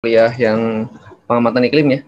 kuliah yang pengamatan iklim ya.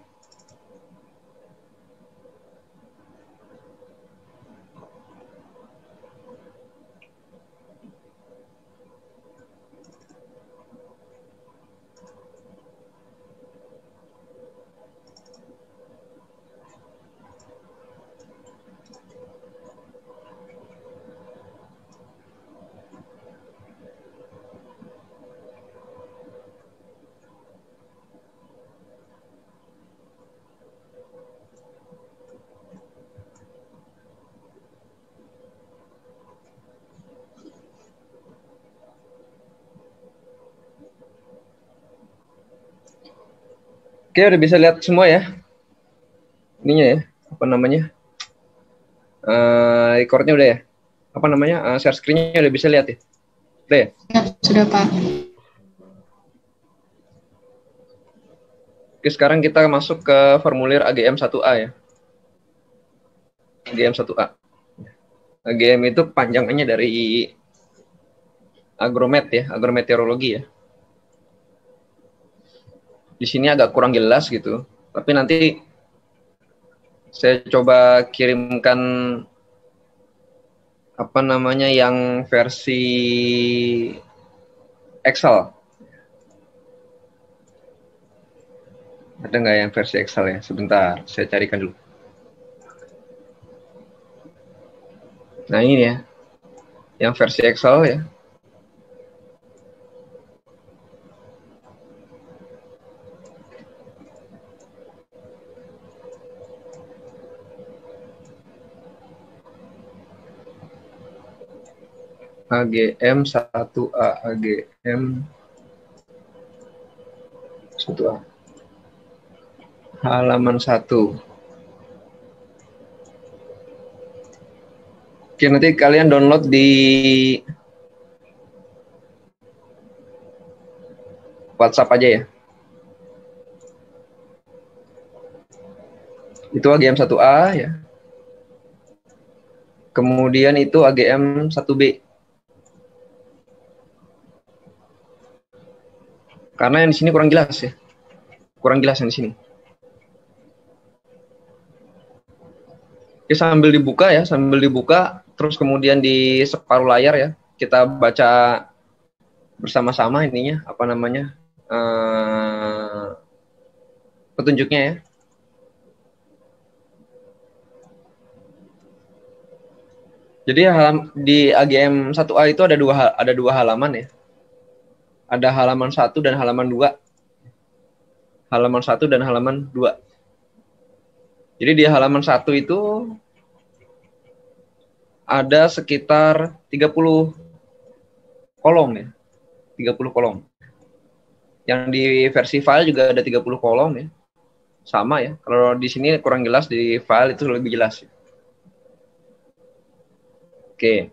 Oke, udah bisa lihat semua ya. Ininya ya, apa namanya? Recordnya udah ya. Apa namanya? Share screen-nya udah bisa lihat ya. Udah ya? Ya, sudah Pak. Oke, sekarang kita masuk ke formulir AGM 1A ya. AGM 1A. AGM itu panjangannya dari agromet ya, agrometeorologi ya. Di sini agak kurang jelas gitu. Tapi nanti saya coba kirimkan apa namanya yang versi Excel. Ada nggak yang versi Excel ya? Sebentar, saya carikan dulu. Nah ini ya, yang versi Excel ya. AGM 1A, AGM 1A. Halaman 1. Oke, nanti kalian download di WhatsApp aja ya. Itu AGM 1A ya. Kemudian itu AGM 1B. Karena yang di sini kurang jelas ya. Kurang jelas yang di sini. Oke, sambil dibuka terus kemudian di separuh layar ya. Kita baca bersama-sama ininya, apa namanya? Petunjuknya ya. Jadi di AGM 1A itu ada dua halaman ya. Ada halaman 1 dan halaman 2. Halaman 1 dan halaman 2. Jadi di halaman 1 itu ada sekitar 30 kolom ya. 30 kolom. Yang di versi file juga ada 30 kolom ya. Sama ya. Kalau di sini kurang jelas, di file itu lebih jelas ya. Oke.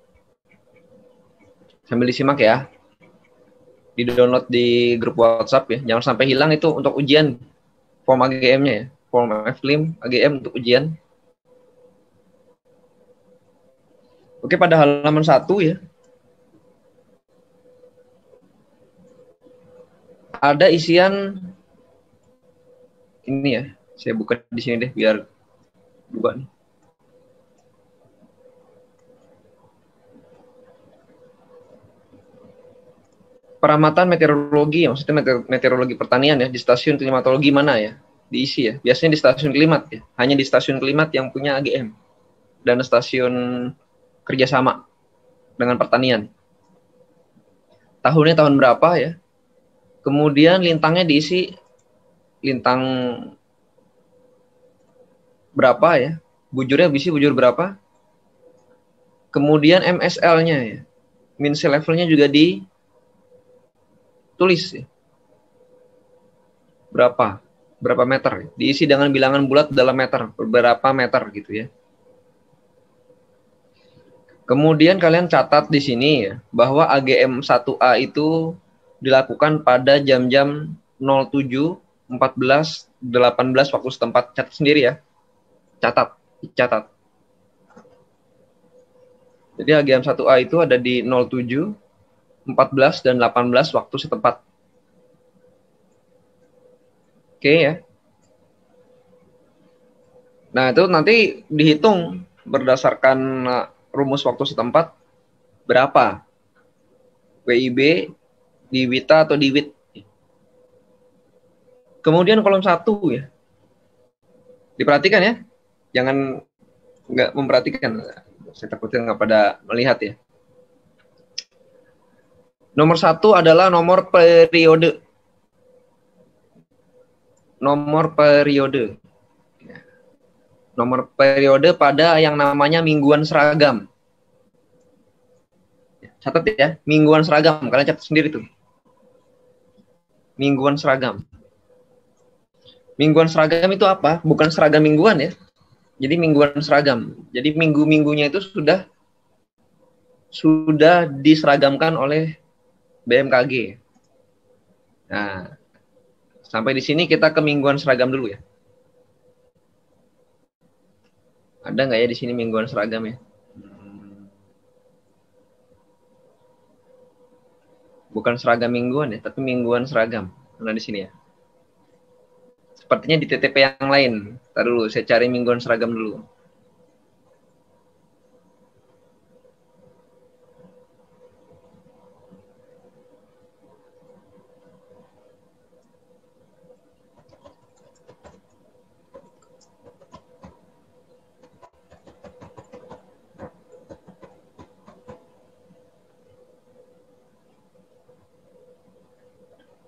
Sambil disimak ya. Di download di grup WhatsApp ya. Jangan sampai hilang itu untuk ujian form AGM-nya ya. Form FLIM AGM untuk ujian. Oke, pada halaman 1 ya. Ada isian ini ya. Saya buka di sini deh biar dua nih. Peramatan meteorologi, maksudnya meteorologi pertanian ya, di stasiun klimatologi mana ya, diisi ya. Biasanya di stasiun klimat ya, hanya di stasiun klimat yang punya AGM dan stasiun kerjasama dengan pertanian. Tahunnya tahun berapa ya, kemudian lintangnya diisi lintang berapa ya, bujurnya diisi bujur berapa, kemudian MSL-nya ya, mean sea level-nya juga ditulis ya. Berapa meter, diisi dengan bilangan bulat dalam meter, berapa meter gitu ya. Kemudian kalian catat di sini ya, bahwa AGM 1A itu dilakukan pada jam-jam 07, 14, 18 waktu setempat. Catat sendiri ya. Catat. Jadi AGM 1A itu ada di 07, 14, dan 18 waktu setempat. Oke ya. Nah, itu nanti dihitung berdasarkan rumus waktu setempat berapa WIB di WITA atau di WIT. Kemudian kolom 1 ya. Diperhatikan ya. Jangan nggak memperhatikan. Saya takutnya nggak pada melihat ya. Nomor 1 adalah nomor periode. Nomor periode. Nomor periode pada yang namanya mingguan seragam. Catat ya, mingguan seragam. Kalian catat sendiri tuh. Mingguan seragam. Mingguan seragam itu apa? Bukan seragam mingguan ya. Jadi mingguan seragam. Jadi minggu-minggunya itu sudah diseragamkan oleh BMKG. Nah, sampai di sini kita ke mingguan seragam dulu ya. Ada nggak ya di sini mingguan seragam ya? Bukan seragam mingguan ya, tapi mingguan seragam. Nah di sini ya. Sepertinya di TTP yang lain. Ntar dulu, saya cari mingguan seragam dulu.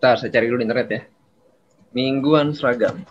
Ntar saya cari dulu di internet ya. Mingguan seragam.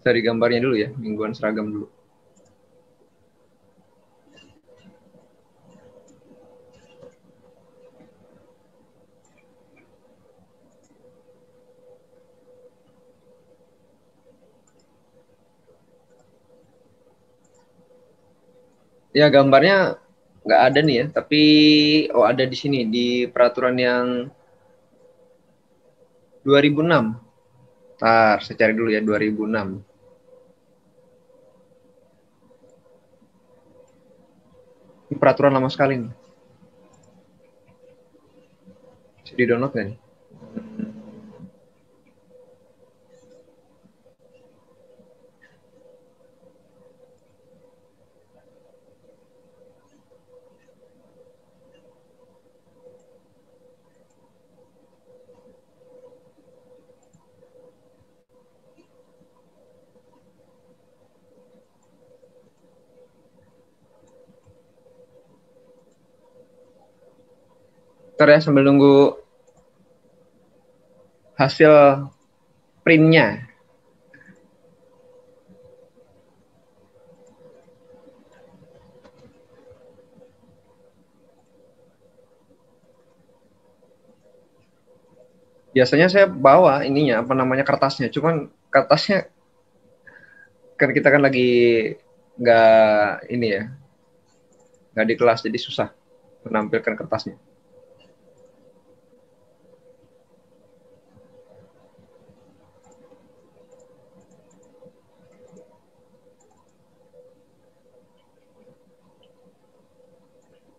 Cari gambarnya dulu ya, mingguan seragam dulu. Ya gambarnya nggak ada nih ya, tapi ada di sini di peraturan yang 2006. Ntar saya cari dulu ya 2006. Ini peraturan lama sekali nih. Bisa di download nggak nih? Ntar ya sambil nunggu hasil printnya. Biasanya saya bawa ininya apa namanya kertasnya, cuman kertasnya kan kita kan lagi nggak ini ya, nggak di kelas jadi susah menampilkan kertasnya.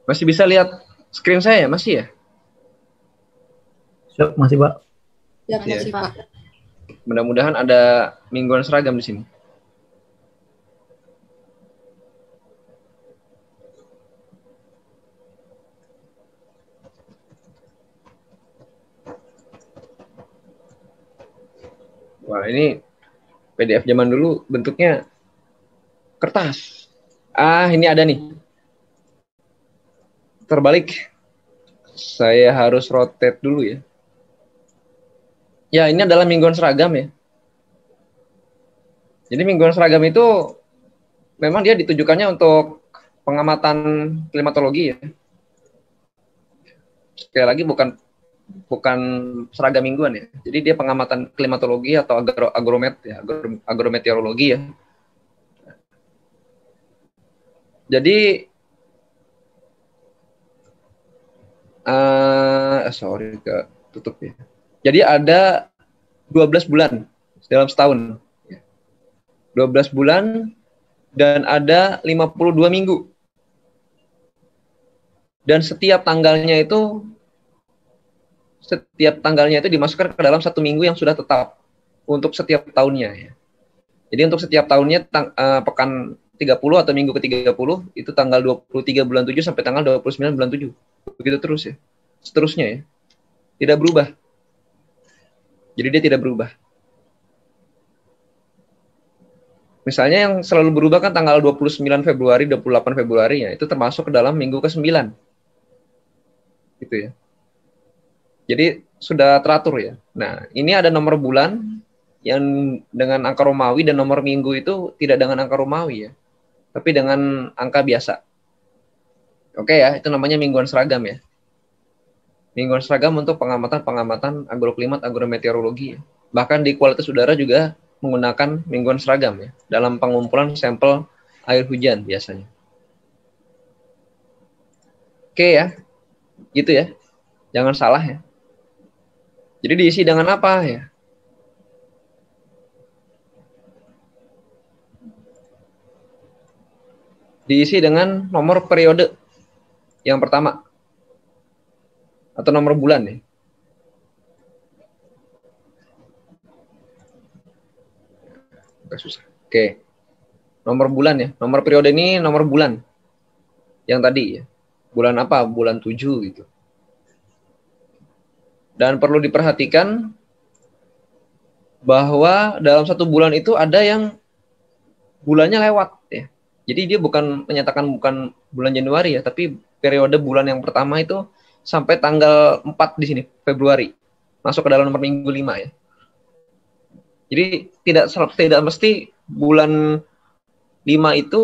Masih bisa lihat screen saya masih ya? Siap, masih Pak. Ya, masih Pak. Mudah-mudahan ada mingguan seragam di sini. Wah, ini PDF zaman dulu bentuknya kertas. Ah, ini ada nih. Terbalik. Saya harus rotate dulu ya. Ya, ini adalah mingguan seragam ya. Jadi mingguan seragam itu memang dia ditujukannya untuk pengamatan klimatologi ya. Sekali lagi bukan seragam mingguan ya. Jadi dia pengamatan klimatologi atau agrometeorologi ya. Jadi sorry tutup ya. Jadi ada 12 bulan dalam setahun. 12 bulan dan ada 52 minggu. Dan setiap tanggalnya itu dimasukkan ke dalam satu minggu yang sudah tetap untuk setiap tahunnya ya. Jadi untuk setiap tahunnya pekan 30 atau minggu ke-30 itu tanggal 23 bulan 7 sampai tanggal 29 bulan 7. Begitu terus ya. Seterusnya ya. Tidak berubah. Jadi dia tidak berubah. Misalnya yang selalu berubah kan tanggal 29 Februari, 28 Februari ya, itu termasuk ke dalam minggu ke-9. Gitu ya. Jadi sudah teratur ya. Nah, ini ada nomor bulan yang dengan angka Romawi dan nomor minggu itu tidak dengan angka Romawi ya, tapi dengan angka biasa. Oke ya, itu namanya mingguan seragam ya. Mingguan seragam untuk pengamatan agroklimat, agrometeorologi ya. Bahkan di kualitas udara juga menggunakan mingguan seragam ya, dalam pengumpulan sampel air hujan biasanya. Oke ya, gitu ya. Jangan salah ya. Jadi diisi dengan apa ya? Diisi dengan nomor periode yang pertama. Atau nomor bulan ya. Agak susah. Oke. Nomor bulan ya. Nomor periode ini nomor bulan. Yang tadi ya. Bulan apa? Bulan 7 gitu. Dan perlu diperhatikan bahwa dalam satu bulan itu ada yang bulannya lewat ya. Jadi dia bukan menyatakan bukan bulan Januari ya, tapi periode bulan yang pertama itu sampai tanggal 4 di sini, Februari. Masuk ke dalam nomor minggu 5 ya. Jadi tidak mesti bulan 5 itu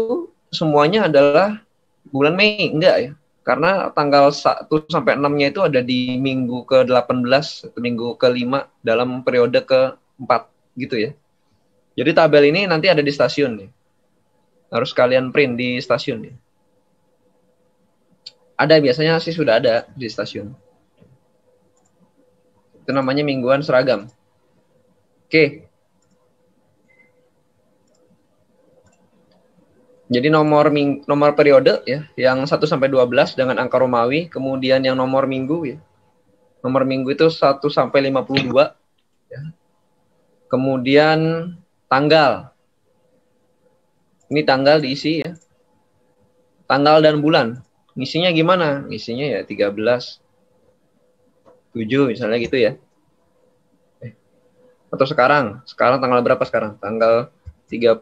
semuanya adalah bulan Mei, enggak ya. Karena tanggal 1 sampai 6-nya itu ada di minggu ke-18 atau minggu ke-5 dalam periode ke-4 gitu ya. Jadi tabel ini nanti ada di stasiun nih. Harus kalian print di stasiun nih. Ada, biasanya sih sudah ada di stasiun. Itu namanya mingguan seragam. Oke. Jadi nomor periode ya, yang 1 sampai 12 dengan angka Romawi, kemudian yang nomor minggu ya. Nomor minggu itu 1 sampai 52 ya. Kemudian tanggal. Ini tanggal diisi ya. Tanggal dan bulan. Ngisinya gimana? Ngisinya ya 13 7 misalnya gitu ya. Atau sekarang tanggal berapa sekarang? Tanggal 30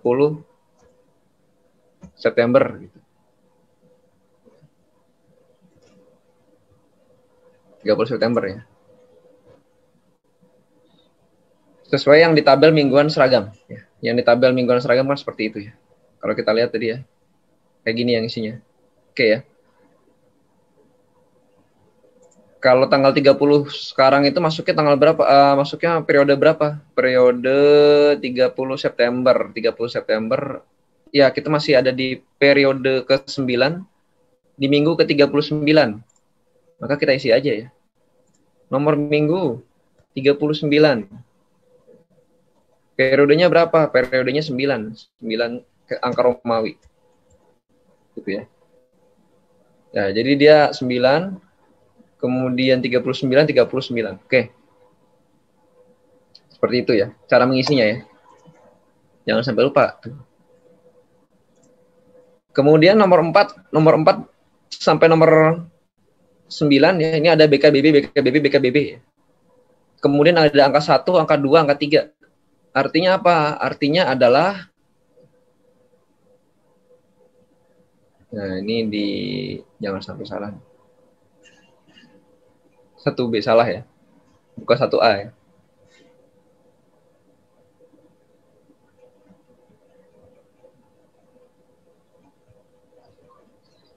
September gitu. 30 September ya. Sesuai yang di tabel mingguan seragam ya. Yang di tabel mingguan seragam kan seperti itu ya. Kalau kita lihat tadi ya. Kayak gini yang isinya. Oke ya. Kalau tanggal 30 sekarang itu masuknya tanggal berapa? Masuknya periode berapa? Periode 30 September. 30 September. Ya, kita masih ada di periode ke-9 di minggu ke-39. Maka kita isi aja ya. Nomor minggu 39. Periodenya berapa? Periodenya 9. 9 angka Romawi. Gitu ya. Ya, jadi dia 9, kemudian 39, 39. Oke. Seperti itu ya, cara mengisinya ya. Jangan sampai lupa. Kemudian nomor 4 sampai nomor 9 ya, ini ada BKBB ya. Kemudian ada angka 1, angka 2, angka 3. Artinya apa? Artinya adalah, nah ini jangan sampai salah. 1B salah ya. Bukan 1A ya.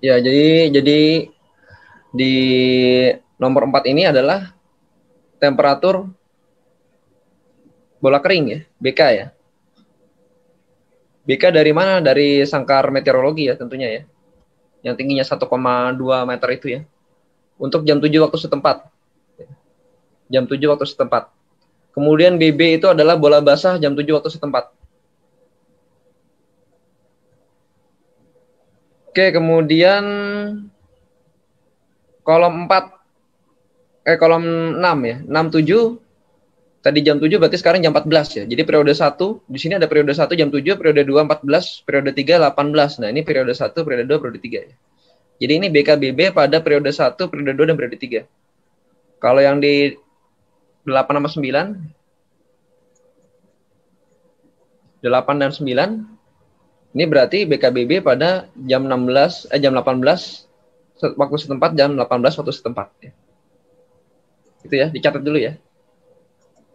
Ya, jadi di Nomor 4 ini adalah temperatur bola kering ya, BK ya. BK dari mana? Dari sangkar meteorologi ya tentunya ya. Yang tingginya 1,2 meter itu ya. Untuk jam 7 waktu setempat. Jam 7 waktu setempat. Kemudian BB itu adalah bola basah jam 7 waktu setempat. Oke, kemudian kolom 6 ya. 6, 7 tadi jam 7 berarti sekarang jam 14 ya. Jadi periode 1, di sini ada periode 1 jam 7, periode 2 14, periode 3 18. Nah, ini periode 1, periode 2, periode 3 ya. Jadi ini BKBB pada periode 1, periode 2 dan periode 3. Kalau yang di 8 sama 9, 8 dan 9 ini berarti BKBB pada jam 18 waktu setempat, jam 18 waktu setempat ya. Itu ya, dicatat dulu ya.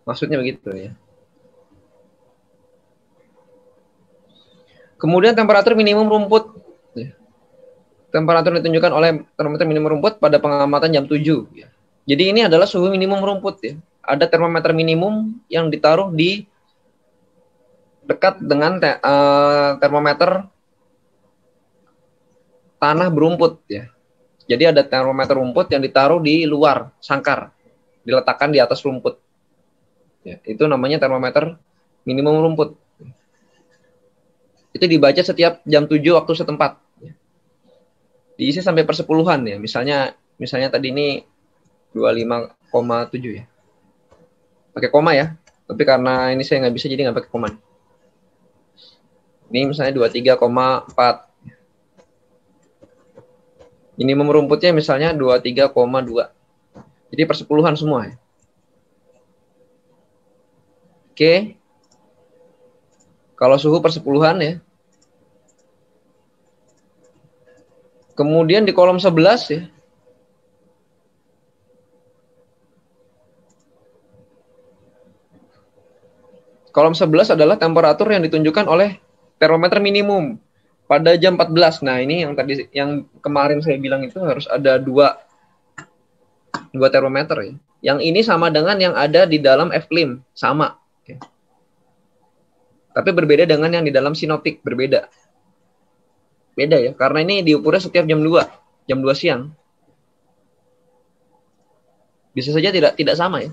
Maksudnya begitu ya. Kemudian temperatur minimum rumput. Temperatur ditunjukkan oleh termometer minimum rumput pada pengamatan jam 7. Ya. Jadi ini adalah suhu minimum rumput ya. Ada termometer minimum yang ditaruh di dekat dengan termometer tanah berumput ya. Jadi ada termometer rumput yang ditaruh di luar sangkar, diletakkan di atas rumput. Ya, itu namanya termometer minimum rumput. Itu dibaca setiap jam 7 waktu setempat. Diisi sampai persepuluhan ya. Misalnya tadi ini 25,7 ya. Pakai koma ya. Tapi karena ini saya nggak bisa jadi nggak pakai koma. Ini misalnya 23,4. Minimum rumputnya misalnya 23,2. Jadi persepuluhan semua ya. Oke. Kalau suhu persepuluhan ya. Kemudian di kolom 11 ya. Kolom 11 adalah temperatur yang ditunjukkan oleh termometer minimum pada jam 14. Nah, ini yang kemarin saya bilang itu harus ada dua termometer ya. Yang ini sama dengan yang ada di dalam F-Clim, sama. Oke. Tapi berbeda dengan yang di dalam sinoptik, berbeda. Beda ya, karena ini diukurnya setiap jam 2 siang. Bisa saja tidak sama ya.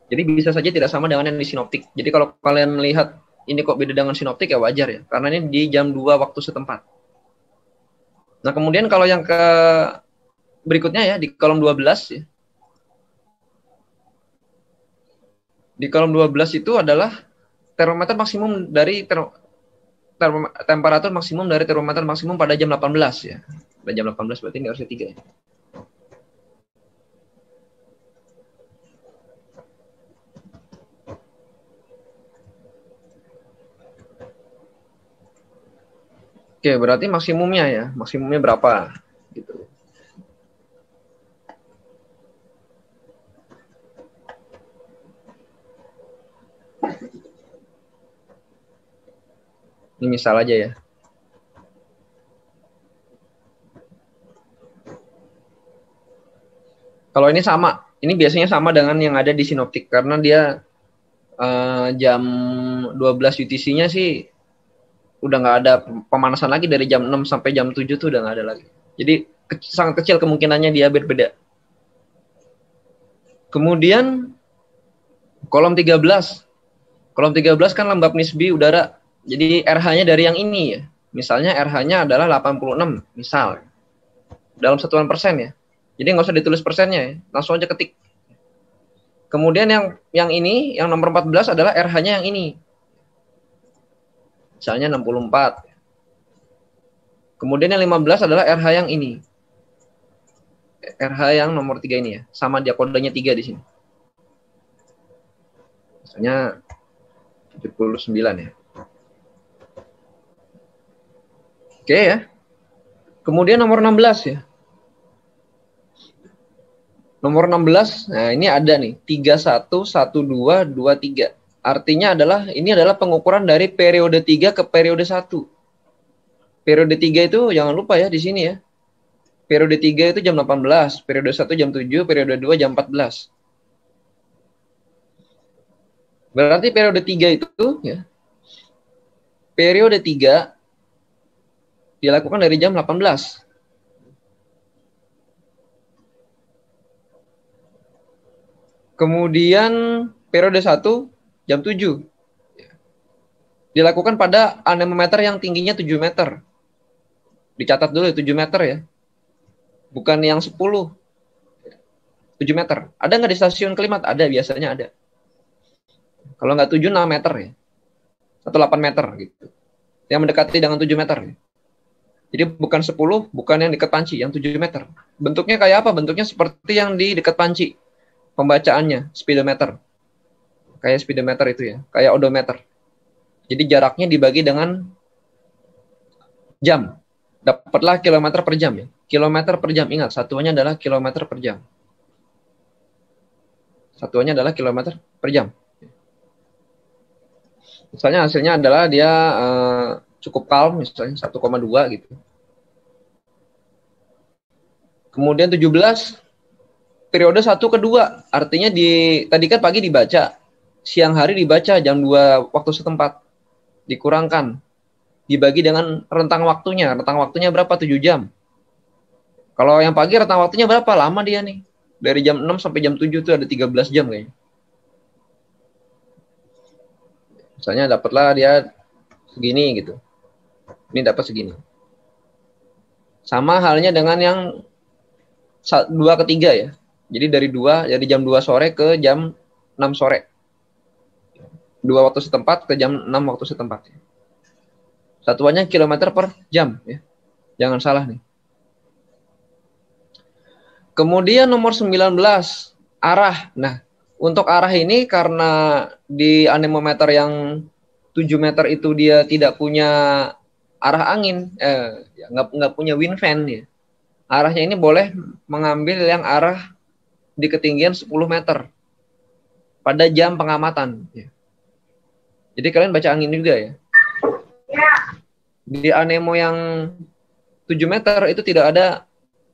Jadi bisa saja tidak sama dengan yang di sinoptik. Jadi kalau kalian melihat ini kok beda dengan sinoptik ya wajar ya, karena ini di jam 2 waktu setempat. Nah, kemudian kalau yang ke berikutnya ya, di kolom 12 ya. Di kolom 12 itu adalah termometer maksimum dari temperatur maksimum dari termometer maksimum pada jam 18 ya. Pada jam 18 berarti ini harusnya 3 ya. Oke, berarti maksimumnya ya. Maksimumnya berapa gitu. Ini misal aja ya. Kalau ini sama, ini biasanya sama dengan yang ada di sinoptik karena dia jam 12 UTC-nya sih udah nggak ada pemanasan lagi, dari jam 6 sampai jam 7 tuh udah nggak ada lagi. Jadi sangat kecil kemungkinannya dia berbeda. Kemudian kolom 13. Kolom 13 kan lembab nisbi udara. Jadi RH-nya dari yang ini ya. Misalnya RH-nya adalah 86, misal. Dalam satuan persen ya. Jadi nggak usah ditulis persennya ya. Langsung aja ketik. Kemudian yang ini, yang nomor 14 adalah RH-nya yang ini. Misalnya 64. Kemudian yang 15 adalah RH yang ini. RH yang nomor 3 ini ya. Sama dia kodenya 3 di sini. Misalnya 79 ya. Oke ya. Kemudian nomor 16 ya. Nomor 16, nah ini ada nih, 31, 12, 23. Artinya ini adalah pengukuran dari periode 3 ke periode 1. Periode 3 itu jangan lupa ya di sini ya. Periode 3 itu jam 18, periode 1 jam 7, periode 2 jam 14. Berarti periode 3 itu ya. Periode 3 dilakukan dari jam 18. Kemudian periode 1 jam 7. Dilakukan pada anemometer yang tingginya 7 meter. Dicatat dulu 7 meter ya. Bukan yang 10. 7 meter. Ada nggak di stasiun Klimat? Ada, biasanya ada. Kalau nggak 7, 6 meter ya. Atau 8 meter gitu. Yang mendekati dengan 7 meter ya. Jadi bukan 10, bukan yang dekat panci, yang 7 meter. Bentuknya kayak apa? Bentuknya seperti yang di dekat panci. Pembacaannya, speedometer. Kayak speedometer itu ya, kayak odometer. Jadi jaraknya dibagi dengan jam. Dapatlah kilometer per jam ya. Kilometer per jam, ingat, satuannya adalah kilometer per jam. Satuannya adalah kilometer per jam. Misalnya hasilnya adalah dia cukup calm, misalnya 1,2 gitu. Kemudian 17, periode 1 ke 2. Artinya tadi kan pagi dibaca, siang hari dibaca jam 2 waktu setempat. Dikurangkan. Dibagi dengan rentang waktunya. Rentang waktunya berapa? 7 jam. Kalau yang pagi rentang waktunya berapa? Lama dia nih. Dari jam 6 sampai jam 7 itu ada 13 jam kayaknya. Misalnya dapatlah dia segini gitu. Ini dapat segini. Sama halnya dengan yang 2 ke 3 ya. Jadi dari jam 2 sore ke jam 6 sore. 2 waktu setempat ke jam 6 waktu setempat. Satuannya kilometer per jam ya. Jangan salah nih. Kemudian nomor 19, arah. Nah, untuk arah ini karena di anemometer yang 7 meter itu dia tidak punya arah angin, nggak punya wind fan ya. Arahnya ini boleh mengambil yang arah di ketinggian 10 meter pada jam pengamatan. Ya. Jadi kalian baca angin juga ya. Di anemo yang 7 meter itu tidak ada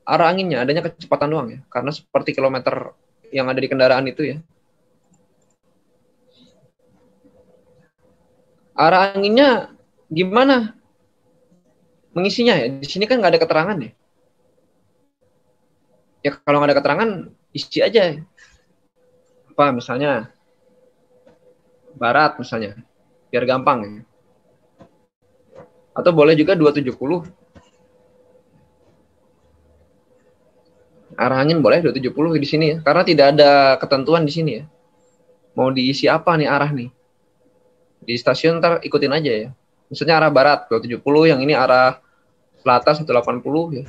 arah anginnya, adanya kecepatan doang ya. Karena seperti kilometer yang ada di kendaraan itu ya. Arah anginnya gimana mengisinya ya? Di sini kan nggak ada keterangan ya. Ya kalau nggak ada keterangan, isi aja. Apa misalnya barat misalnya, biar gampang ya. Atau boleh juga 270. Arah angin boleh 270 di sini ya. Karena tidak ada ketentuan di sini ya. Mau diisi apa nih arah nih? Di stasiun ntar ikutin aja ya. Misalnya arah barat 270, yang ini arah selatan 180 ya.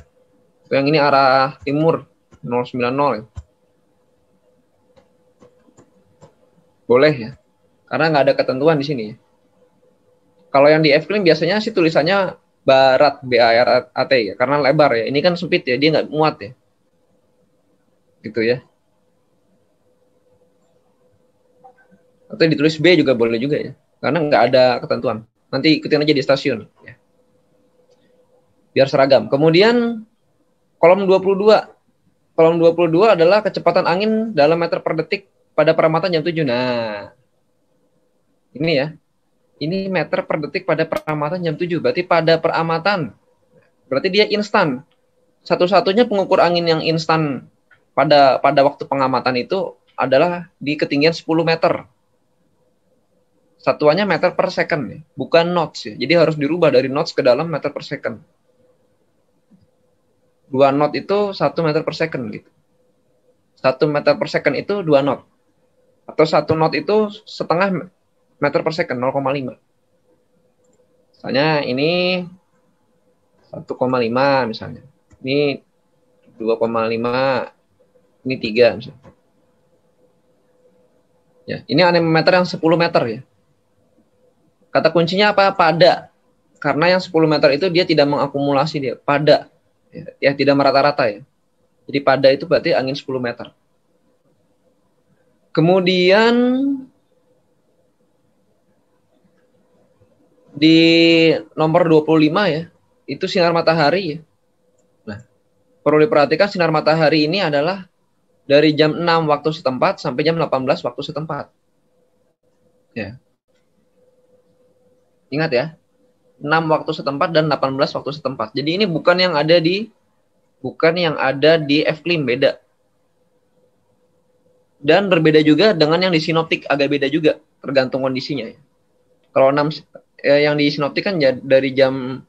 Yang ini arah timur 090 ya. Boleh ya. Karena nggak ada ketentuan di sini ya. Kalau yang di F-Clean biasanya sih tulisannya barat, B-A-R-A-T ya. Karena lebar ya. Ini kan sempit ya, dia nggak muat ya. Gitu ya. Atau ditulis B juga boleh juga ya. Karena nggak ada ketentuan. Nanti ikutin aja di stasiun ya. Biar seragam. Kemudian kolom 22. Kolom 22 adalah kecepatan angin dalam meter per detik pada peramatan jam 7. Nah, ini ya. Ini meter per detik pada peramatan jam 7. Berarti pada peramatan. Berarti dia instan. Satu-satunya pengukur angin yang instan pada waktu pengamatan itu adalah di ketinggian 10 meter. Satuannya meter per second ya, bukan knots ya. Jadi harus dirubah dari knots ke dalam meter per second. 2 knot itu 1 meter per second gitu. 1 meter per second itu 2 knot. Atau 1 knot itu setengah meter per second, 0,5. Misalnya ini 1,5 misalnya. Ini 2,5, ini 3 misalnya. Ya, ini anemometer yang 10 meter ya. Kata kuncinya apa? Pada. Karena yang 10 meter itu dia tidak mengakumulasi dia. Pada. Ya, tidak merata-rata ya. Jadi pada itu berarti angin 10 meter. Kemudian di nomor 25 ya. itu sinar matahari. Nah, perlu diperhatikan sinar matahari ini adalah dari jam 6 waktu setempat sampai jam 18 waktu setempat. Ya. Ingat ya, 6 waktu setempat dan 18 waktu setempat. Jadi ini bukan yang ada di F-Klim, beda. Dan berbeda juga dengan yang di sinoptik, agak beda juga tergantung kondisinya. Kalau 6 yang di sinoptik kan dari jam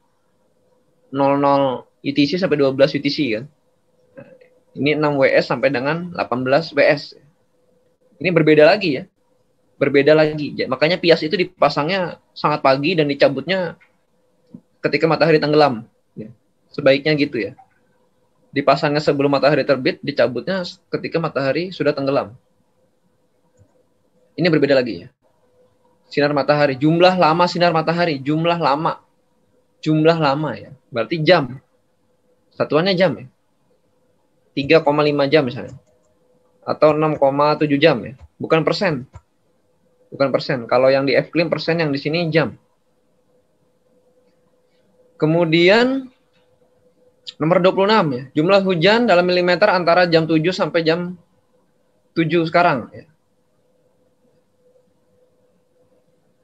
00 UTC sampai 12 UTC kan. Ini 6 WS sampai dengan 18 WS. Ini berbeda lagi ya. Berbeda lagi. Makanya pias itu dipasangnya sangat pagi dan dicabutnya ketika matahari tenggelam. Sebaiknya gitu ya. Dipasangnya sebelum matahari terbit, dicabutnya ketika matahari sudah tenggelam. Ini berbeda lagi ya. Sinar matahari, jumlah lama sinar matahari, jumlah lama ya. Berarti jam. Satuannya jam ya. 3,5 jam misalnya. Atau 6,7 jam ya. Bukan persen. Kalau yang di F-Klim persen, yang di sini jam. Kemudian nomor 26 ya. Jumlah hujan dalam milimeter antara jam 7 sampai jam 7 sekarang ya.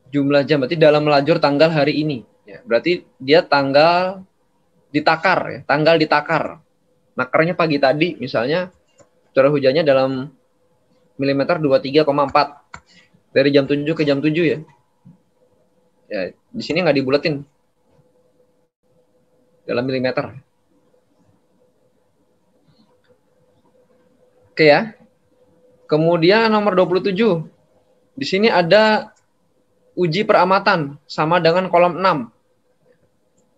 Jumlah jam berarti dalam lajur tanggal hari ini ya. Berarti dia tanggal ditakar ya, tanggal ditakar. Nakarnya pagi tadi misalnya curah hujannya dalam milimeter 23,4 dari jam 7 ke jam 7 ya. Ya, di sini nggak dibulatin. Dalam milimeter. Oke ya. Kemudian nomor 27. Di sini ada uji peramatan sama dengan kolom 6.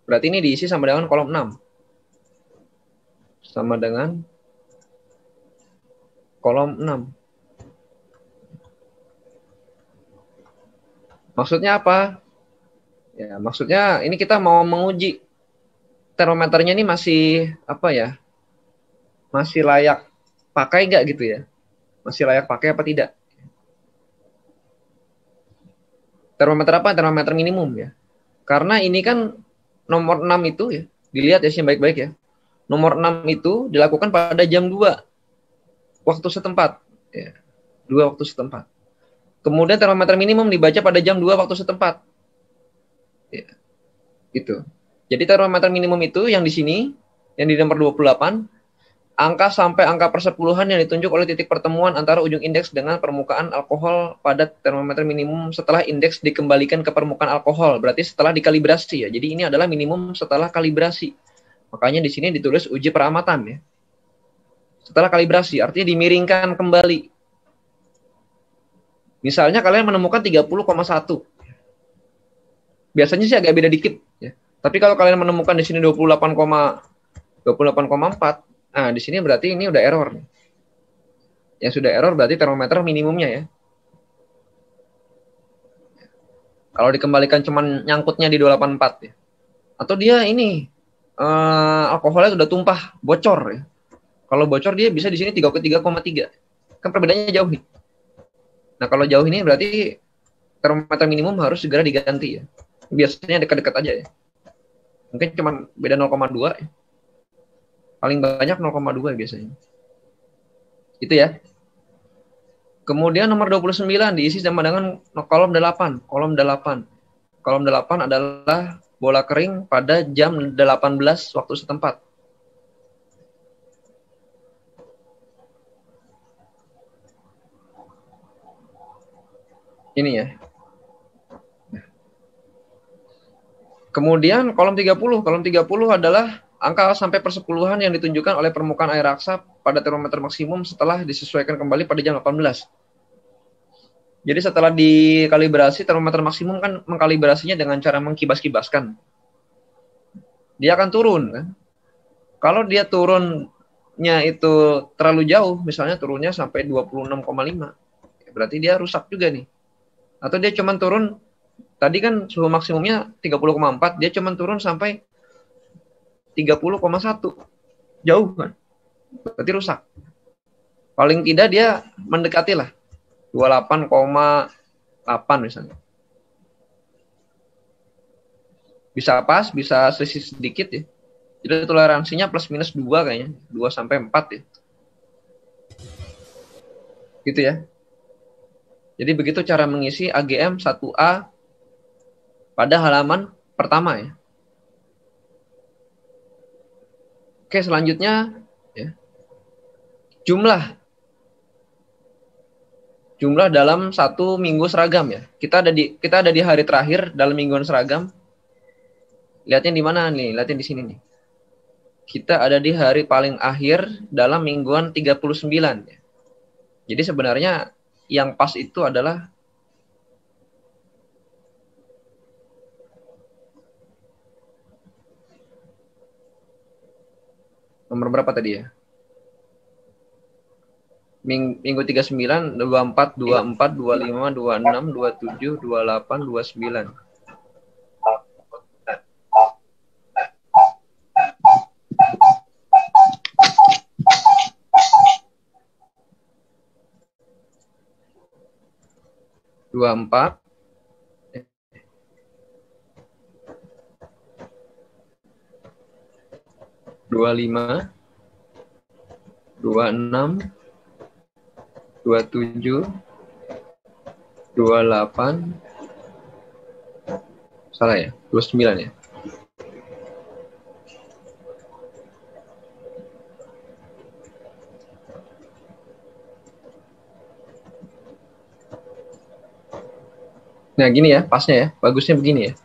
Berarti ini diisi sama dengan kolom 6. Sama dengan kolom 6. Maksudnya apa? Ya, maksudnya ini kita mau menguji termometernya ini masih apa ya? Masih layak pakai nggak gitu ya? Masih layak pakai apa tidak? Termometer apa? Termometer minimum ya. Karena ini kan nomor 6 itu ya, dilihat ya sih baik-baik ya. Nomor 6 itu dilakukan pada jam 2 waktu setempat. Ya, 2 waktu setempat. Kemudian termometer minimum dibaca pada jam 2 waktu setempat. Ya, gitu. Jadi termometer minimum itu yang di sini, yang di nomor 28, angka sampai angka persepuluhan yang ditunjuk oleh titik pertemuan antara ujung indeks dengan permukaan alkohol pada termometer minimum setelah indeks dikembalikan ke permukaan alkohol. Berarti setelah dikalibrasi ya. Jadi ini adalah minimum setelah kalibrasi. Makanya di sini ditulis uji peramatan ya. Setelah kalibrasi, artinya dimiringkan kembali. Misalnya kalian menemukan 30,1. Biasanya sih agak beda dikit ya. Tapi kalau kalian menemukan di sini 28,4, nah di sini berarti ini udah error. Yang sudah error berarti termometer minimumnya ya. Kalau dikembalikan cuman nyangkutnya di 284 ya. Atau dia ini alkoholnya sudah tumpah, bocor ya. Kalau bocor dia bisa di sini 33,3. Kan perbedaannya jauh nih. Nah, kalau jauh ini berarti termometer minimum harus segera diganti ya. Biasanya dekat-dekat aja ya. Mungkin cuma beda 0,2 ya. Paling banyak 0,2 biasanya. Itu ya. Kemudian nomor 29 diisi sama dengan kolom 8. Kolom 8. Kolom 8 adalah bola kering pada jam 18 waktu setempat. Ini ya. Kemudian kolom 30. Kolom 30 adalah angka sampai persepuluhan yang ditunjukkan oleh permukaan air raksa pada termometer maksimum setelah disesuaikan kembali pada jam 18. Jadi setelah dikalibrasi, termometer maksimum kan mengkalibrasinya dengan cara mengkibas-kibaskan. Dia akan turun kan. Kalau dia turunnya itu terlalu jauh, misalnya turunnya sampai 26,5, berarti dia rusak juga nih. Atau dia cuma turun, tadi kan suhu maksimumnya 30,4, dia cuma turun sampai 30,1. Jauh kan? Berarti rusak. Paling tidak dia mendekati lah. 28,8 misalnya. Bisa pas, bisa selisih sedikit ya. Jadi toleransinya plus minus 2 kayaknya, 2 sampai 4 ya. Gitu ya. Jadi begitu cara mengisi AGM 1A pada halaman pertama ya. Oke, selanjutnya ya. Jumlah dalam satu minggu seragam ya. Kita ada di hari terakhir dalam mingguan seragam. Lihatnya di mana nih? Lihatnya di sini nih. Kita ada di hari paling akhir dalam mingguan 39 ya. Jadi sebenarnya yang pas itu adalah nomor berapa tadi ya? Minggu 39, 24, 24, 25, 26, 27, 28, 29. Dua empat, 25, 26, 27, 28, salah ya, 29 ya. Nah gini ya, pasnya ya, bagusnya begini ya.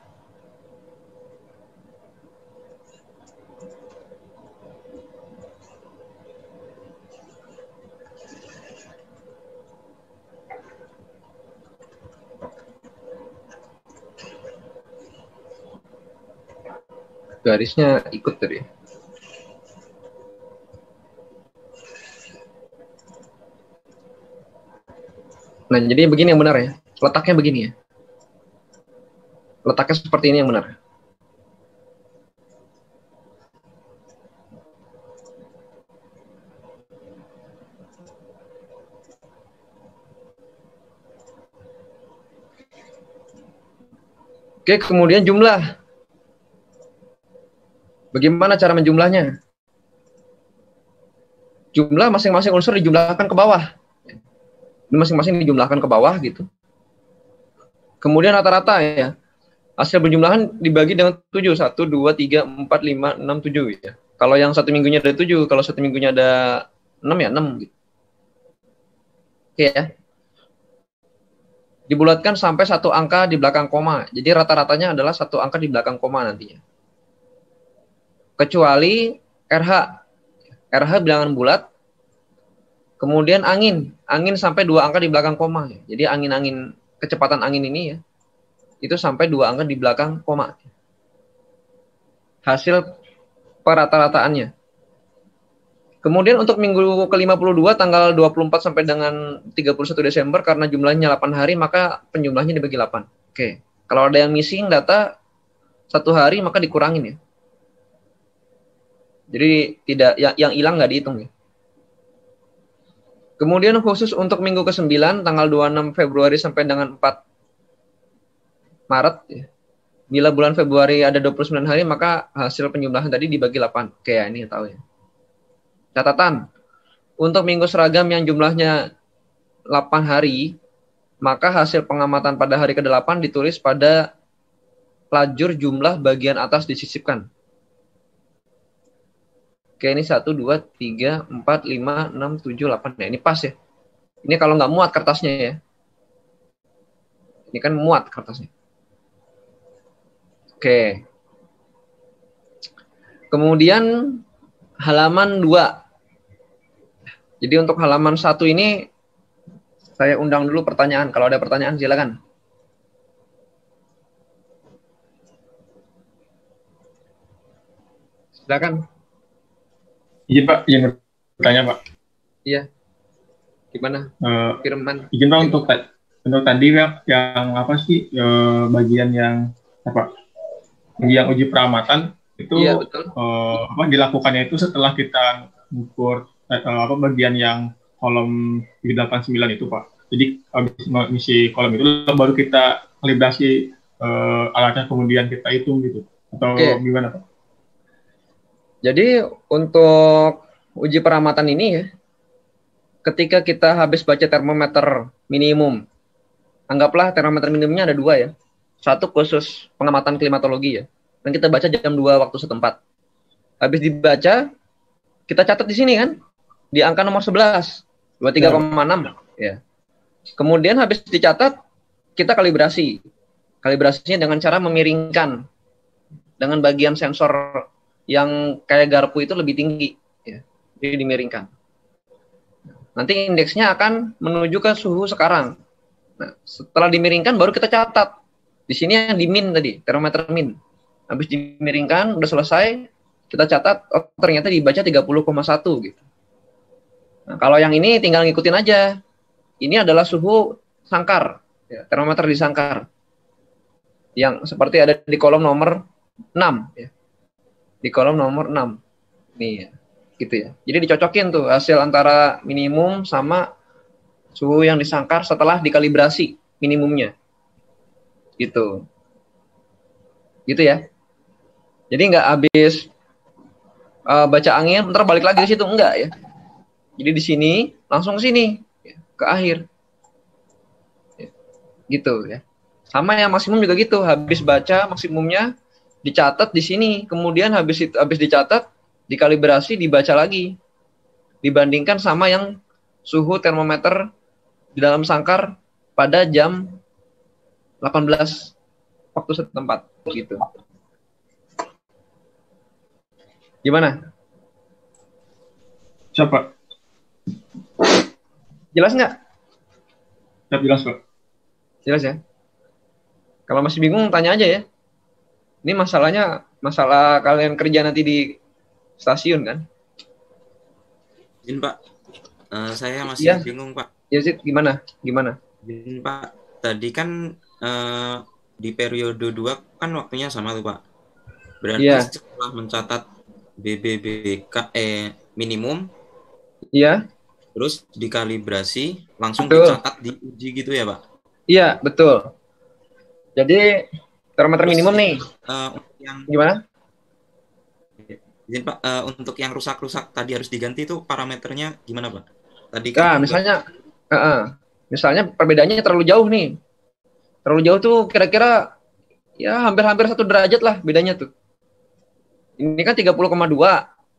Garisnya ikut tadi. Nah, jadi begini yang benar ya. Letaknya begini ya. Letaknya seperti ini yang benar. Oke, kemudian jumlah. Bagaimana cara menjumlahnya? Jumlah masing-masing unsur dijumlahkan ke bawah. Ini masing-masing dijumlahkan ke bawah gitu. Kemudian rata-rata ya. Hasil penjumlahan dibagi dengan 7. 1, 2, 3, 4, 5, 6, 7 ya. Kalau yang satu minggunya ada 7, kalau satu minggunya ada 6 ya 6 gitu. Oke ya. Dibulatkan sampai satu angka di belakang koma. Jadi rata-ratanya adalah satu angka di belakang koma nantinya. Kecuali RH. RH bilangan bulat. Kemudian angin sampai 2 angka di belakang koma. Jadi angin kecepatan angin ini ya, itu sampai 2 angka di belakang koma. Hasil perata-rataannya. Kemudian untuk minggu ke-52 tanggal 24 sampai dengan 31 Desember karena jumlahnya 8 hari maka penjumlahnya dibagi 8. Oke. Kalau ada yang missing data 1 hari maka dikurangin ya. Jadi tidak yang hilang nggak dihitung ya. Kemudian khusus untuk minggu ke-9 tanggal 26 Februari sampai dengan 4 Maret ya. Bila bulan Februari ada 29 hari maka hasil penjumlahan tadi dibagi 8. Oke ya, ini tahu ya. Catatan. Untuk minggu seragam yang jumlahnya 8 hari maka hasil pengamatan pada hari ke-8 ditulis pada lajur jumlah bagian atas disisipkan. Oke, ini 1, 2, 3, 4, 5, 6, 7, 8. Nah, ini pas ya. Ini kalau nggak muat kertasnya ya. Ini kan muat kertasnya. Oke. Kemudian halaman 2. Jadi untuk halaman 1 ini saya undang dulu pertanyaan. Kalau ada pertanyaan silakan. Silakan. Iya Pak, izin bertanya Pak. Iya. Gimana? Firman. Izin Pak untuk tadi yang apa sih bagian yang apa? Yang uji peramatan itu Iya, betul. Apa dilakukannya itu setelah kita mengukur apa bagian yang kolom 89 itu Pak. Jadi habis ngisi kolom itu baru kita kalibrasi alatnya kemudian kita hitung gitu. Atau Oke. gimana Pak? Jadi untuk uji peramatan ini ya, ketika kita habis baca termometer minimum, anggaplah termometer minimumnya ada 2 ya. Satu khusus pengamatan klimatologi ya, dan kita baca jam 2 waktu setempat. Habis dibaca, kita catat di sini kan, di angka nomor 11, 23,6 ya. Kemudian habis dicatat, kita kalibrasi. Kalibrasinya dengan cara memiringkan dengan bagian sensor yang kayak garpu itu lebih tinggi ya. Jadi dimiringkan. Nanti indeksnya akan menuju ke suhu sekarang. Nah, setelah dimiringkan baru kita catat. Di sini yang di min tadi, termometer min. Habis dimiringkan, udah selesai, kita catat, oh ternyata dibaca 30,1 gitu. Nah, kalau yang ini tinggal ngikutin aja. Ini adalah suhu sangkar, ya, termometer di sangkar. Yang seperti ada di kolom nomor 6 ya. Di kolom nomor 6. Nih ya, gitu ya. Jadi dicocokin tuh hasil antara minimum sama suhu yang disangkar setelah dikalibrasi minimumnya. Gitu. Gitu ya. Jadi nggak habis baca angin, ntar balik lagi ke situ, enggak ya. Jadi di sini langsung ke sini, ya, ke akhir. Ya, gitu ya. Sama yang maksimum juga gitu, habis baca maksimumnya dicatat di sini, kemudian habis dicatat, dikalibrasi, dibaca lagi. Dibandingkan sama yang suhu termometer di dalam sangkar pada jam 18 waktu setempat gitu. Gimana? Siapa? Jelas nggak? Ya, jelas Pak. Jelas ya? Kalau masih bingung tanya aja ya. Ini masalahnya masalah kalian kerja nanti di stasiun kan? Izin Pak, saya masih bingung Pak. Ya Zid, gimana? Izin Pak, tadi kan di periode 2 kan waktunya sama tuh Pak. Berarti setelah mencatat BBBK minimum, iya, terus dikalibrasi, langsung dicatat di uji gitu ya Pak? Iya, betul. Jadi termometer minimum nih. Gimana? Izin Pak, untuk yang rusak-rusak tadi harus diganti itu parameternya gimana Pak? Tadi kan misalnya perbedaannya terlalu jauh nih. Terlalu jauh tuh kira-kira ya hampir-hampir 1 derajat lah bedanya tuh. Ini kan 30,2.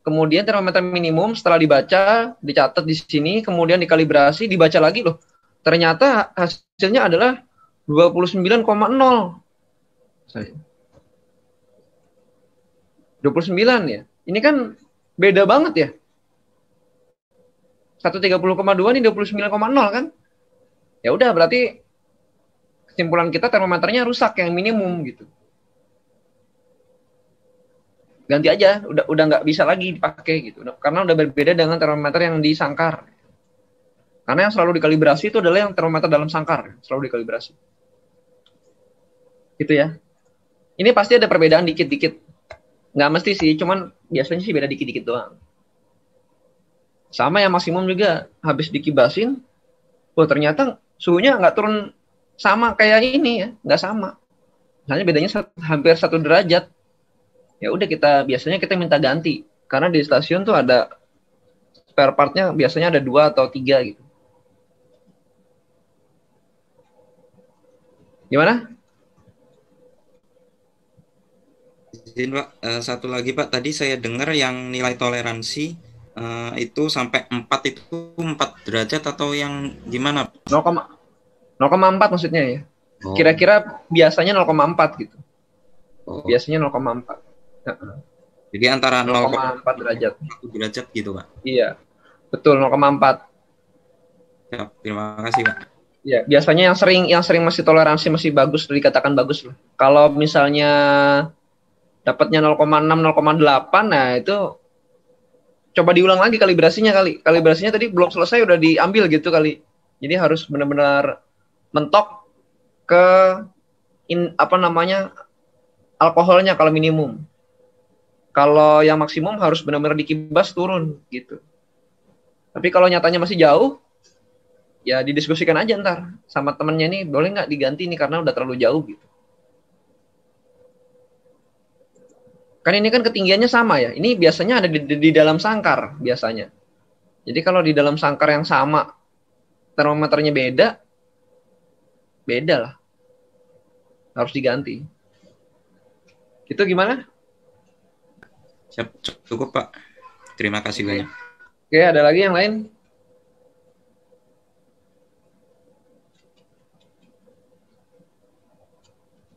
Kemudian termometer minimum setelah dibaca, dicatat di sini, kemudian dikalibrasi, dibaca lagi loh. Ternyata hasilnya adalah 29,0. 29 ya. Ini kan beda banget ya. 130,2 nih 29,0 kan? Ya udah berarti kesimpulan kita termometernya rusak yang minimum gitu. Ganti aja, udah nggak bisa lagi dipakai gitu. Karena udah berbeda dengan termometer yang di sangkar. Karena yang selalu dikalibrasi itu adalah yang termometer dalam sangkar, selalu dikalibrasi. Gitu ya. Ini pasti ada perbedaan dikit-dikit. Nggak mesti sih, cuman biasanya sih beda dikit-dikit doang. Sama yang maksimum juga, habis dikibasin, ternyata suhunya nggak turun sama kayak ini ya, nggak sama. Misalnya bedanya hampir 1 derajat. Ya udah biasanya kita minta ganti. Karena di stasiun tuh ada spare partnya biasanya ada 2 atau 3 gitu. Gimana? Izin Pak, satu lagi Pak, tadi saya dengar yang nilai toleransi itu sampai 4 itu 4 derajat atau yang gimana? 0,4 maksudnya ya. Kira-kira biasanya 0,4 gitu. Biasanya 0,4. Jadi antara 0,4 derajat. 1 derajat gitu Pak? Iya, betul 0,4. Ya, terima kasih Pak. Ya, biasanya yang sering masih toleransi masih bagus, dikatakan bagus lah. Kalau misalnya dapatnya 0,6, 0,8, nah itu coba diulang lagi kalibrasinya kali. Kalibrasinya tadi belum selesai udah diambil gitu kali. Jadi harus benar-benar mentok ke alkoholnya kalau minimum. Kalau yang maksimum harus benar-benar dikibas turun gitu. Tapi kalau nyatanya masih jauh, ya didiskusikan aja ntar sama temennya nih, boleh nggak diganti nih karena udah terlalu jauh gitu. Kan ini kan ketinggiannya sama ya. Ini biasanya ada di dalam sangkar biasanya. Jadi kalau di dalam sangkar yang sama, termometernya beda lah. Harus diganti. Itu gimana? Siap, cukup Pak. Terima kasih banyak. Oke, ada lagi yang lain?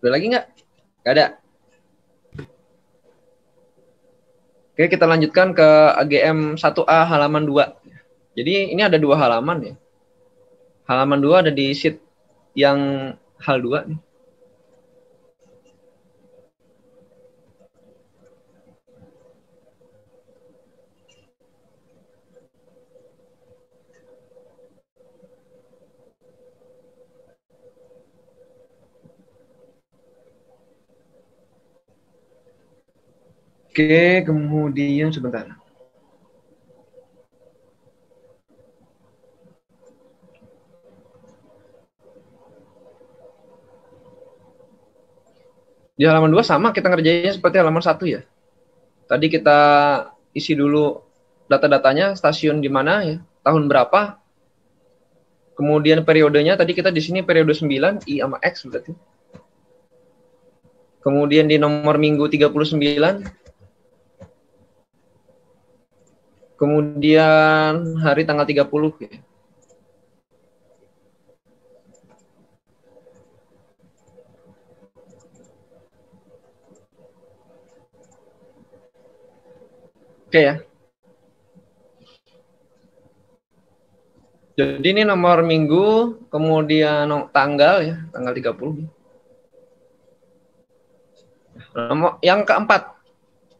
Ada lagi nggak? Nggak ada. Oke, kita lanjutkan ke AGM 1A halaman 2. Jadi ini ada 2 halaman ya. Halaman 2 ada di sheet yang hal 2 nih. Oke, kemudian sebentar. Di halaman 2 sama kita ngerjainnya seperti halaman 1 ya. Tadi kita isi dulu data-datanya, stasiun di mana ya, tahun berapa. Kemudian periodenya tadi kita di sini periode 9 I sama X berarti. Kemudian di nomor minggu 39. Kemudian hari tanggal 30 ya. Oke ya. Jadi ini nomor minggu, kemudian tanggal ya, tanggal 30. Nomor yang keempat.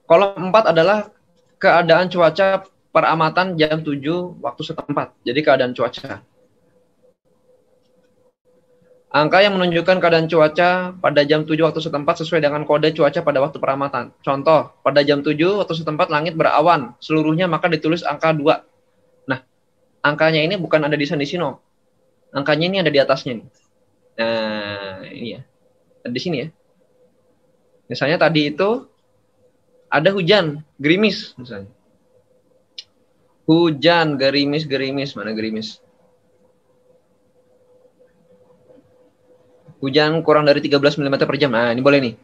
Kolom 4 adalah keadaan cuaca peramatan jam 7 waktu setempat. Jadi keadaan cuaca. Angka yang menunjukkan keadaan cuaca pada jam 7 waktu setempat sesuai dengan kode cuaca pada waktu peramatan. Contoh, pada jam 7 waktu setempat langit berawan. Seluruhnya maka ditulis angka 2. Nah, angkanya ini bukan ada di sini. Angkanya ini ada di atasnya nih. Nah, ini ya. Ada di sini ya. Misalnya tadi itu ada hujan, gerimis misalnya. Hujan, gerimis, mana gerimis? Hujan kurang dari 13 mm per jam. Nah, ini boleh nih.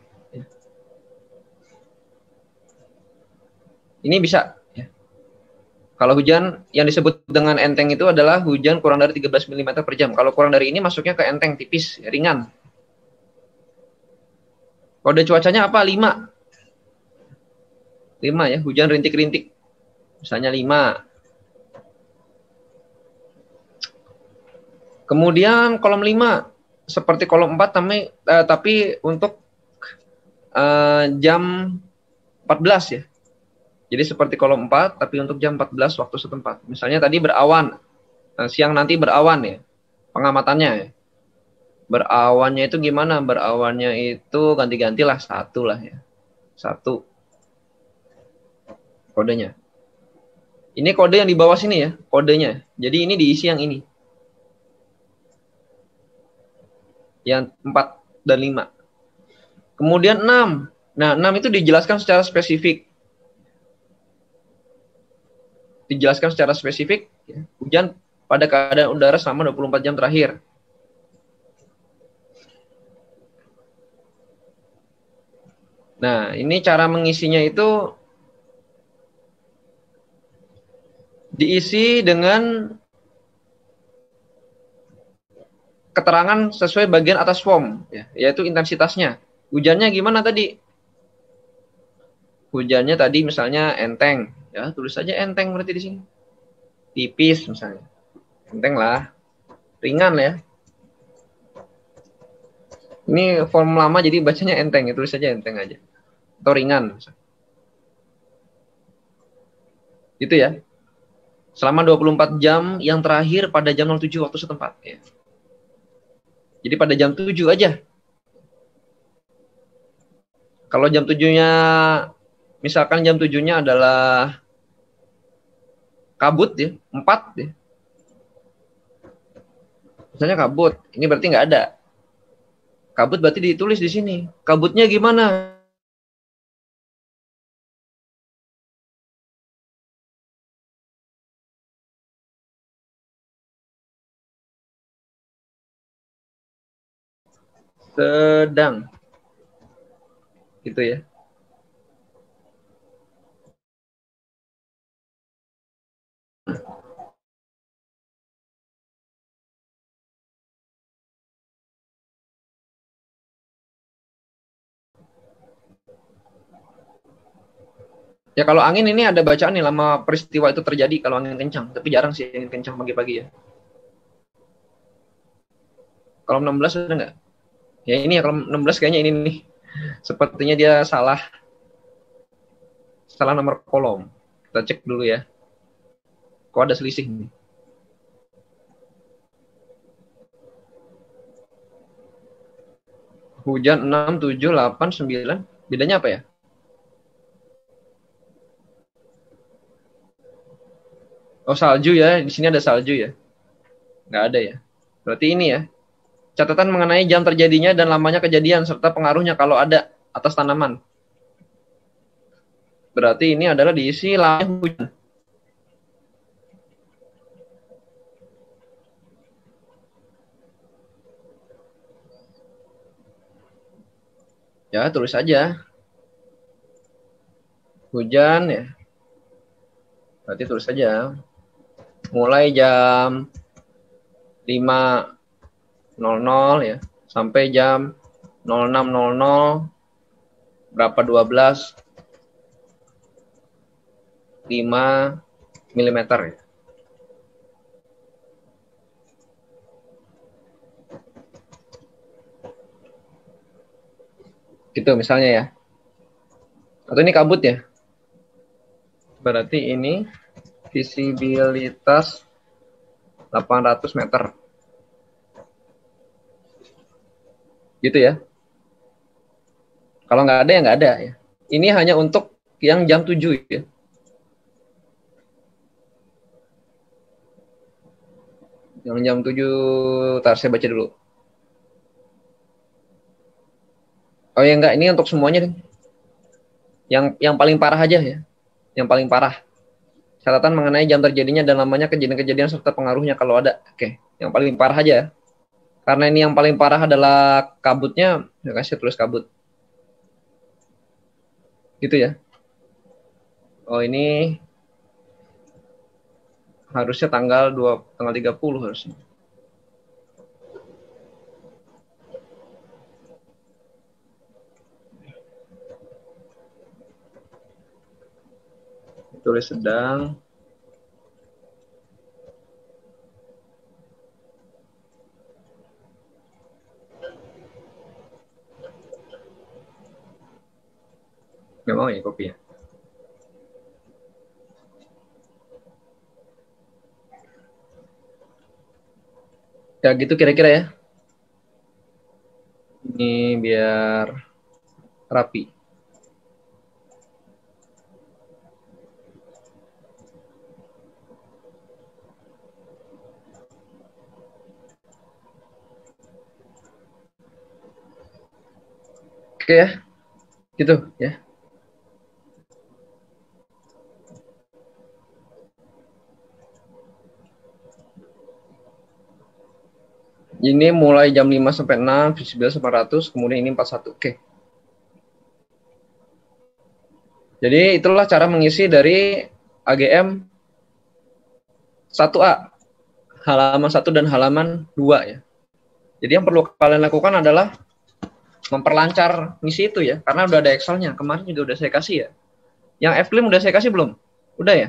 Ini bisa. Ya. Kalau hujan yang disebut dengan enteng itu adalah hujan kurang dari 13 mm per jam. Kalau kurang dari ini masuknya ke enteng, tipis, ringan. Kode cuacanya apa? 5. 5 ya, hujan rintik-rintik. Misalnya 5. Kemudian kolom 5 seperti kolom 4 tapi untuk jam 14 ya. Jadi seperti kolom 4 tapi untuk jam 14 waktu setempat. Misalnya tadi berawan. Siang nanti berawan ya. Pengamatannya ya. Berawannya itu gimana? Berawannya itu ganti-gantilah 1 lah ya. 1 kodenya. Ini kode yang di bawah sini ya, kodenya. Jadi ini diisi yang ini. Yang 4 dan 5. Kemudian 6. Nah, 6 itu dijelaskan secara spesifik. Dijelaskan secara spesifik, ya, hujan pada keadaan udara selama 24 jam terakhir. Nah, ini cara mengisinya itu diisi dengan keterangan sesuai bagian atas form, ya, yaitu intensitasnya. Hujannya gimana tadi? Hujannya tadi misalnya enteng, ya tulis saja enteng berarti di sini. Tipis misalnya, enteng lah, ringan ya. Ini form lama jadi bacanya enteng, ya tulis saja enteng aja, atau ringan. Misalnya. Gitu ya. Selama 24 jam yang terakhir pada jam 07 waktu setempat. Ya. Jadi pada jam 7 aja. Kalau jam 7-nya, misalkan jam 7-nya adalah kabut ya, 4 ya. Misalnya kabut, ini berarti nggak ada. Kabut berarti ditulis di sini. Kabutnya gimana? sedang. Gitu ya. Ya kalau angin ini ada bacaan nih lama peristiwa itu terjadi kalau angin kencang, tapi jarang sih angin kencang pagi-pagi ya. Kalau 16 ada nggak? Ya ini ya, kalau 16 kayaknya ini nih. Sepertinya dia salah nomor kolom. Kita cek dulu ya. Kok ada selisih nih? Hujan 6, 7, 8, 9. Bedanya apa ya? Oh, salju ya. Di sini ada salju ya. Nggak ada ya. Berarti ini ya. Catatan mengenai jam terjadinya dan lamanya kejadian serta pengaruhnya kalau ada atas tanaman. Berarti ini adalah diisi lamanya hujan. Ya, tulis saja. Hujan ya. Berarti tulis saja. Mulai jam 5.00 ya sampai jam 06.00 berapa 12 5 milimeter ya. Gitu misalnya ya. Atau ini kabut ya. Berarti ini visibilitas 800 meter. Gitu ya. Kalau nggak ada ya nggak ada ya. Ini hanya untuk yang jam 7 ya. Yang jam 7, ntar saya baca dulu. Oh ya enggak, ini untuk semuanya deh. Yang paling parah aja ya. Yang paling parah. Catatan mengenai jam terjadinya dan lamanya kejadian-kejadian serta pengaruhnya kalau ada. Oke, yang paling parah aja ya. Karena ini yang paling parah adalah kabutnya, ya kasih tulis kabut. Gitu ya. Oh, ini harusnya tanggal 30 harusnya. Tulis sedang. Nggak mau ya kopi ya. Ya gitu kira-kira ya. Ini biar rapi. Oke ya. Gitu ya. Ini mulai jam 5 sampai 6, 11 sampai 100, kemudian ini 41. Oke. Jadi itulah cara mengisi dari AGM 1A. Halaman 1 dan halaman 2 ya. Jadi yang perlu kalian lakukan adalah memperlancar ngisi itu ya. Karena udah ada Excel-nya. Kemarin juga udah saya kasih ya. Yang F-Lim udah saya kasih belum? Udah ya?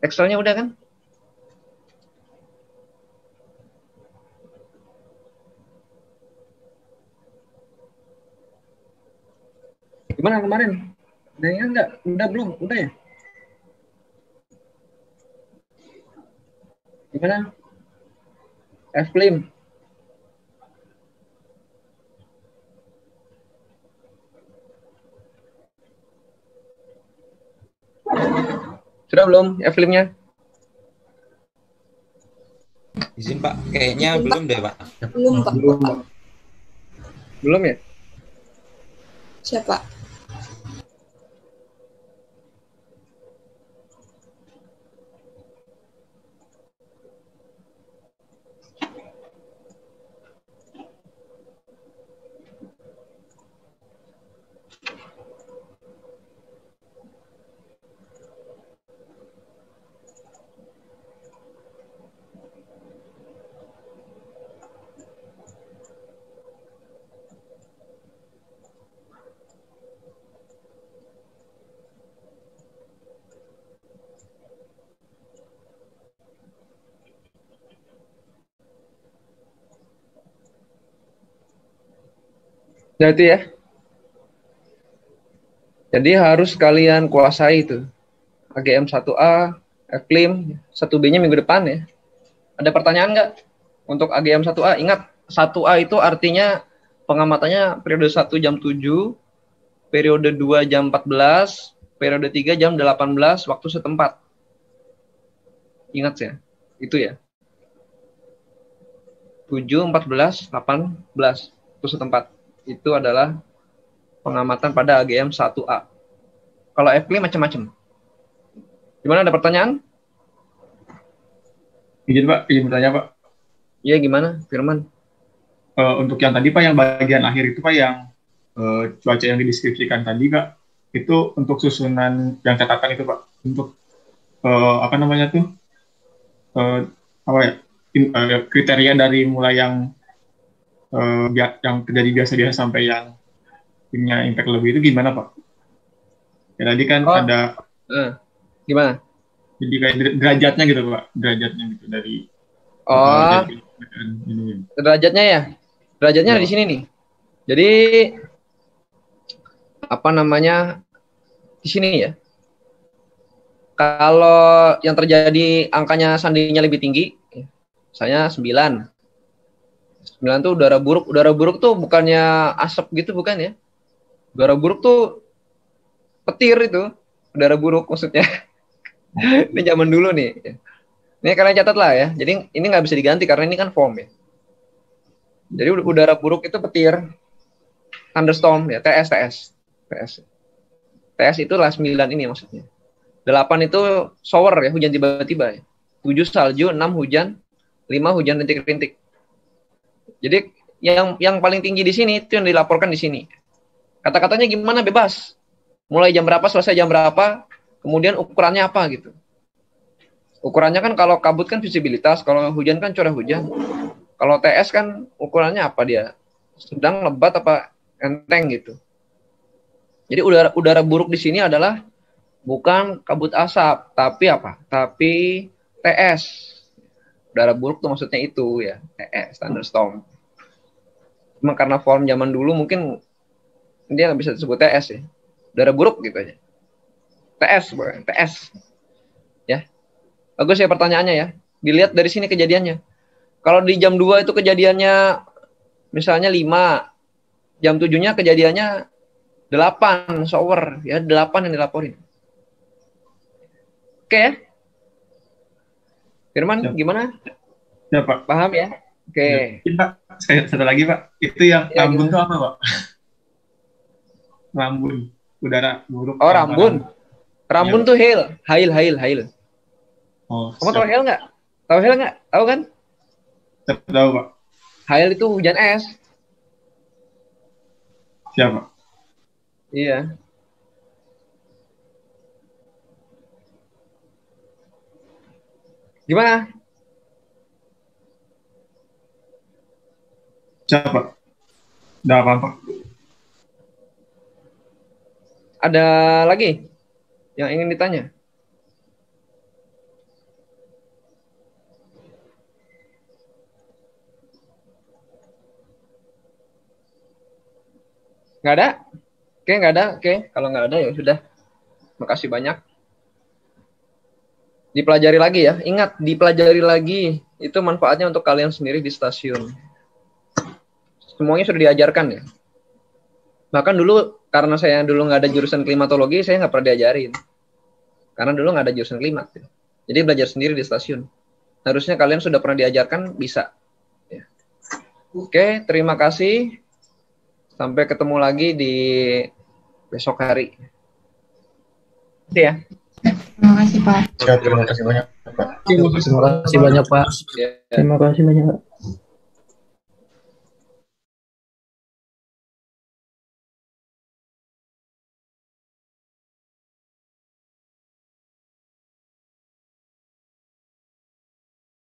Excel-nya udah kan? Gimana kemarin? Udah ya enggak? Udah belum? Udah ya? Gimana? F-Lim? Sudah belum F-Limnya? Izin Pak, kayaknya belum deh Pak. Belum Pak. Belum ya? Siapa? Ya itu ya. Jadi harus kalian kuasai itu. AGM 1A, Eklim, 1B-nya minggu depan ya. Ada pertanyaan nggak? Untuk AGM 1A, ingat 1A itu artinya pengamatannya periode 1 jam 7, periode 2 jam 14, periode 3 jam 18 waktu setempat. Ingat ya, itu ya. 7, 14, 18 waktu setempat. Itu adalah pengamatan pada AGM 1A. Kalau F-Clean macam-macam. Gimana, ada pertanyaan? Izin Pak, izin bertanya Pak. Iya, gimana Firman? Untuk yang tadi Pak, yang bagian akhir itu Pak, yang cuaca yang dideskripsikan tadi Pak, itu untuk susunan yang catatan itu Pak, untuk apa namanya tuh, apa ya, kriteria dari mulai yang terjadi biasa-biasa sampai yang punya impact lebih itu gimana Pak? Ya tadi kan ada gimana? Jadi kayak derajatnya gitu Pak, derajatnya gitu dari derajatnya ya. Derajatnya di sini nih. Jadi apa namanya? Di sini ya. Kalau yang terjadi angkanya sandinya lebih tinggi, misalnya 9. 9 tuh udara buruk. Udara buruk tuh bukannya asap gitu, bukan ya? Udara buruk tuh petir itu. Udara buruk maksudnya. Ini zaman dulu nih. Ini kalian catat lah ya. Jadi ini nggak bisa diganti karena ini kan form ya. Jadi udara buruk itu petir, thunderstorm ya, TS. TS itu lah 9 ini maksudnya. 8 itu shower ya, hujan tiba-tiba ya. 7 salju, 6 hujan, 5 hujan rintik-rintik. Jadi yang paling tinggi di sini itu yang dilaporkan di sini. Kata-katanya gimana bebas. Mulai jam berapa, selesai jam berapa, kemudian ukurannya apa gitu. Ukurannya kan kalau kabut kan visibilitas, kalau hujan kan curah hujan. Kalau TS kan ukurannya apa dia? Sedang, lebat, apa enteng gitu. Jadi udara buruk di sini adalah bukan kabut asap, tapi apa? Tapi TS. Udara buruk tuh maksudnya itu ya, TS, thunderstorm. Cuma karena form zaman dulu mungkin dia nggak bisa disebut TS ya. Udara buruk gitu aja. TS. Ya. Bagus ya pertanyaannya ya. Dilihat dari sini kejadiannya. Kalau di jam 2 itu kejadiannya misalnya 5, jam 7-nya kejadiannya 8 shower ya, 8 yang dilaporin. Oke ya. Firman ya. Gimana? Ya Pak. Paham ya? Oke. Ya, Pak, satu lagi Pak. Itu yang ya, rambun itu apa Pak? Rambun. Udara buruk. Oh, rambun. Rambun ya, tuh hail. Oh, kamu tahu hail nggak? Tahu hail nggak? Tahu kan? Tahu Pak. Hail itu hujan es. Siapa? Iya. Gimana? Siapa? Udah apa-apa. Ada lagi yang ingin ditanya? Nggak ada? Oke, nggak ada. Oke, kalau nggak ada ya sudah. Makasih banyak. Dipelajari lagi ya. Ingat, dipelajari lagi. Itu manfaatnya untuk kalian sendiri di stasiun. Semuanya sudah diajarkan ya. Bahkan dulu, karena saya dulu nggak ada jurusan klimatologi, saya nggak pernah diajarin. Karena dulu nggak ada jurusan klimat. Ya. Jadi belajar sendiri di stasiun. Harusnya kalian sudah pernah diajarkan, bisa. Ya. Oke, terima kasih. Sampai ketemu lagi di besok hari. Oke ya. Terima kasih Pak. Terima kasih banyak Pak. Terima kasih banyak Pak. Ya. Terima kasih banyak Pak.